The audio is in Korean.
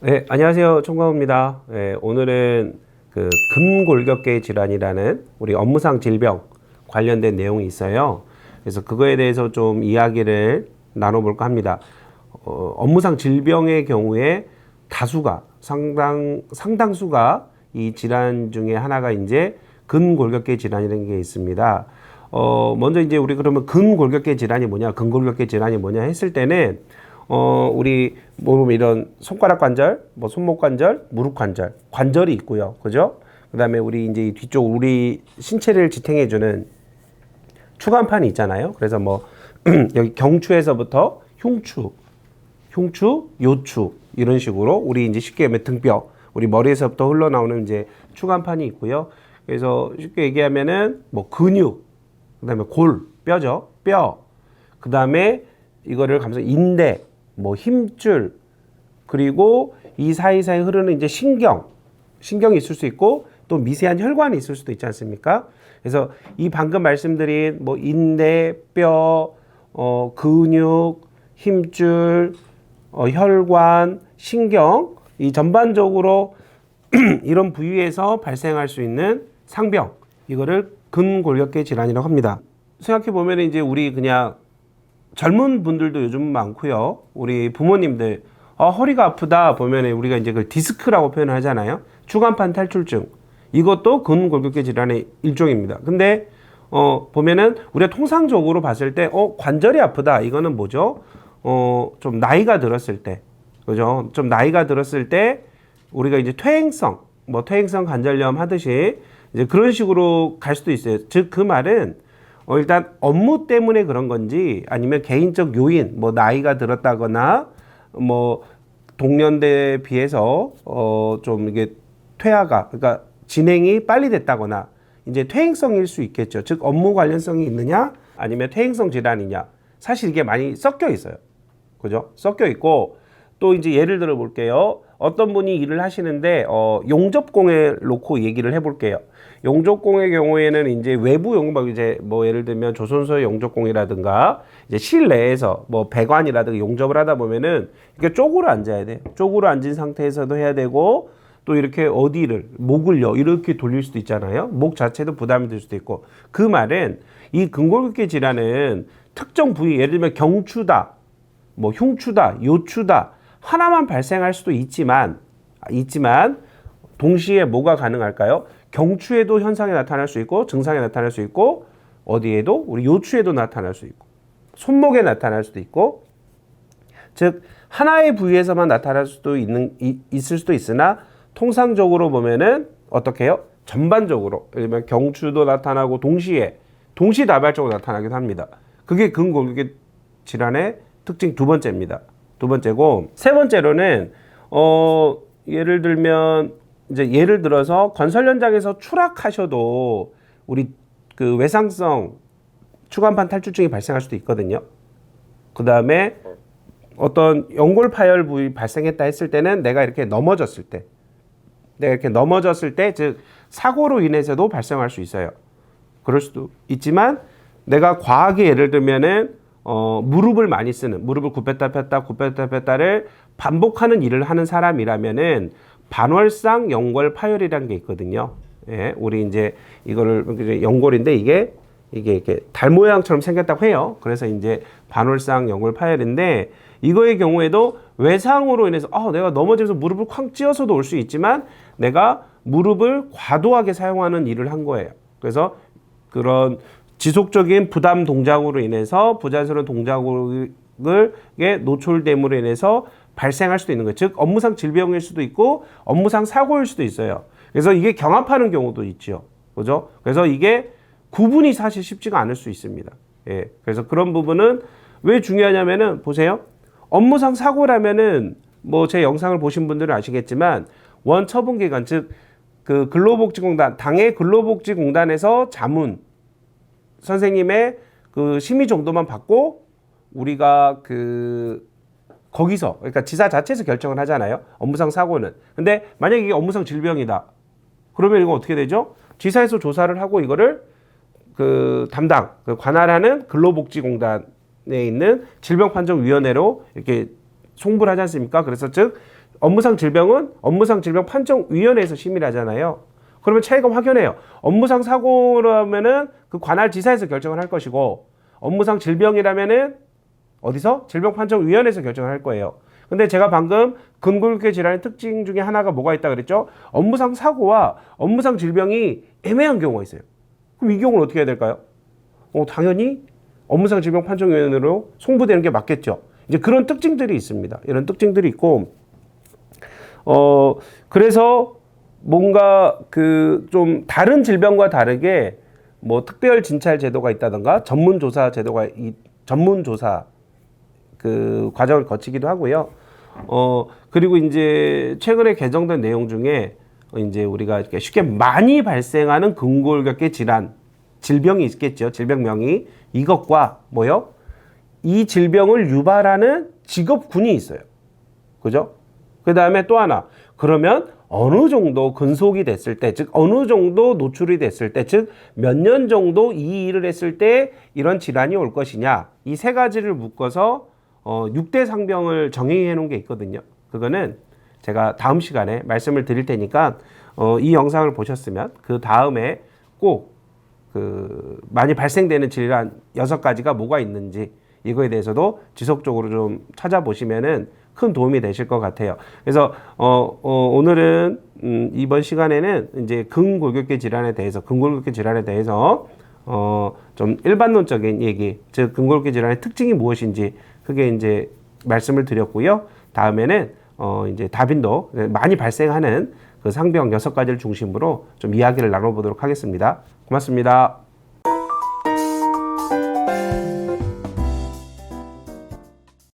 네, 안녕하세요. 총광호입니다. 네, 오늘은 그 근골격계 질환이라는 우리 업무상 질병 관련된 내용이 있어요. 그래서 그거에 대해서 좀 이야기를 나눠볼까 합니다. 업무상 질병의 경우에 상당수가 이 질환 중에 하나가 이제 근골격계 질환이라는 게 있습니다. 먼저 이제 우리 그러면 근골격계 질환이 뭐냐, 근골격계 질환이 뭐냐 했을 때는 우리 몸 이런 손가락 관절, 뭐 손목 관절, 무릎 관절, 관절이 있고요. 그죠? 그다음에 우리 이제 이 뒤쪽 우리 신체를 지탱해주는 추간판이 있잖아요. 그래서 뭐 여기 경추에서부터 흉추, 요추 이런 식으로 우리 이제 쉽게 얘기하면 등뼈, 우리 머리에서부터 흘러나오는 이제 추간판이 있고요. 그래서 쉽게 얘기하면은 뭐 근육, 그다음에 뼈죠, 뼈, 그다음에 이거를 감싸 인대, 뭐 힘줄, 그리고 이 사이사이 흐르는 이제 신경이 있을 수 있고 또 미세한 혈관이 있을 수도 있지 않습니까? 그래서 이 방금 말씀드린 뭐 인대, 뼈, 근육, 힘줄, 혈관, 신경, 이 전반적으로 이런 부위에서 발생할 수 있는 상병, 이거를 근골격계 질환이라고 합니다. 생각해 보면 이제 우리 그냥 젊은 분들도 요즘 많고요. 우리 부모님들 허리가 아프다 보면 우리가 이제 그 디스크라고 표현을 하잖아요. 추간판 탈출증. 이것도 근골격계 질환의 일종입니다. 근데 보면은 우리가 통상적으로 봤을 때 관절이 아프다. 이거는 뭐죠? 좀 나이가 들었을 때. 그죠? 좀 나이가 들었을 때 우리가 이제 퇴행성 관절염 하듯이 이제 그런 식으로 갈 수도 있어요. 즉 그 말은 일단 업무 때문에 그런 건지 아니면 개인적 요인, 뭐 나이가 들었다거나 뭐 동년대에 비해서 좀 이게 그러니까 진행이 빨리 됐다거나 이제 퇴행성일 수 있겠죠. 즉 업무 관련성이 있느냐 아니면 퇴행성 질환이냐. 사실 이게 많이 섞여 있어요. 그죠? 섞여 있고 또 이제 예를 들어 볼게요. 어떤 분이 일을 하시는데 용접공에 놓고 얘기를 해볼게요. 용접공의 경우에는 이제 외부 용접, 이제 뭐 예를 들면 조선소의 용접공이라든가 이제 실내에서 뭐 배관이라든가 용접을 하다 보면은 이렇게 쪼그려 앉아야 돼요. 쪼그려 앉은 상태에서도 해야 되고 또 이렇게 목을요 이렇게 돌릴 수도 있잖아요. 목 자체도 부담이 될 수도 있고. 그 말은 이 근골격계 질환은 특정 부위, 예를 들면 경추다, 뭐 흉추다, 요추다 하나만 발생할 수도 있지만 동시에 뭐가 가능할까요? 경추에도 현상이 나타날 수 있고 증상이 나타날 수 있고 어디에도 우리 요추에도 나타날 수 있고 손목에 나타날 수도 있고 즉 하나의 부위에서만 나타날 수도 있을 수도 있으나 통상적으로 보면은 어떻게 해요? 전반적으로 예를 들면 경추도 나타나고 동시다발적으로 나타나기도 합니다. 그게 근골격계 질환의 특징 두 번째입니다. 두 번째고 세 번째로는 예를 들어서 건설 현장에서 추락하셔도 우리 그 외상성 추간판 탈출증이 발생할 수도 있거든요. 그 다음에 어떤 연골 파열 부위 발생했다 했을 때는 내가 이렇게 넘어졌을 때, 즉 사고로 인해서도 발생할 수 있어요. 그럴 수도 있지만 내가 과하게 예를 들면은 무릎을 많이 쓰는, 무릎을 굽혔다 폈다를 반복하는 일을 하는 사람이라면은 반월상 연골 파열이라는 게 있거든요. 예, 우리 이제 이거를 연골인데 이게 이렇게 달 모양처럼 생겼다고 해요. 그래서 이제 반월상 연골 파열인데 이거의 경우에도 외상으로 인해서 내가 넘어지면서 무릎을 쾅 찧어서도 올 수 있지만 내가 무릎을 과도하게 사용하는 일을 한 거예요. 그래서 그런 지속적인 부담 동작으로 인해서 부자연스러운 동작에 노출됨으로 인해서 발생할 수도 있는 거예요. 즉 업무상 질병일 수도 있고 업무상 사고일 수도 있어요. 그래서 이게 경합하는 경우도 있죠. 그죠? 그래서 이게 구분이 사실 쉽지가 않을 수 있습니다. 예. 그래서 그런 부분은 왜 중요하냐면은 보세요. 업무상 사고라면은 뭐 제 영상을 보신 분들은 아시겠지만 원처분기관 즉 그 근로복지공단 당의 근로복지공단에서 자문 선생님의 그 심의 정도만 받고 우리가 거기서 그러니까 지사 자체에서 결정을 하잖아요. 업무상 사고는. 근데 만약에 이게 업무상 질병이다. 그러면 이거 어떻게 되죠? 지사에서 조사를 하고 이거를 관할하는 근로복지공단에 있는 질병판정위원회로 이렇게 송부를 하지 않습니까? 그래서 즉 업무상 질병은 업무상 질병 판정위원회에서 심의를 하잖아요. 그러면 차이가 확연해요. 업무상 사고라면은 그 관할 지사에서 결정을 할 것이고, 업무상 질병이라면은 어디서? 질병판정위원회에서 결정을 할 거예요. 근데 제가 방금 근골격계 질환의 특징 중에 하나가 뭐가 있다 그랬죠? 업무상 사고와 업무상 질병이 애매한 경우가 있어요. 그럼 이 경우는 어떻게 해야 될까요? 당연히 업무상 질병판정위원회로 송부되는 게 맞겠죠. 이제 그런 특징들이 있습니다. 이런 특징들이 있고, 그래서 뭔가 그 좀 다른 질병과 다르게 뭐 특별 진찰 제도가 있다던가 전문조사 제도가 전문조사 그 과정을 거치기도 하고요. 그리고 이제 최근에 개정된 내용 중에 이제 우리가 이렇게 쉽게 많이 발생하는 근골격계 질병이 있겠죠. 질병명이 이것과 뭐요? 이 질병을 유발하는 직업군이 있어요. 그죠? 그 다음에 또 하나. 그러면 어느 정도 근속이 됐을 때, 즉 어느 정도 노출이 됐을 때, 즉 몇 년 정도 이 일을 했을 때 이런 질환이 올 것이냐. 이 세 가지를 묶어서 6대 상병을 정의해 놓은 게 있거든요. 그거는 제가 다음 시간에 말씀을 드릴 테니까 이 영상을 보셨으면 그 다음에 꼭 그 많이 발생되는 질환 6가지가 뭐가 있는지 이거에 대해서도 지속적으로 좀 찾아보시면은 큰 도움이 되실 것 같아요. 그래서 오늘은 이번 시간에는 이제 근골격계 질환에 대해서 좀 일반론적인 얘기, 즉 근골격계 질환의 특징이 무엇인지 크게 이제 말씀을 드렸고요. 다음에는 이제 다빈도 많이 발생하는 그 상병 6가지를 중심으로 좀 이야기를 나눠보도록 하겠습니다. 고맙습니다.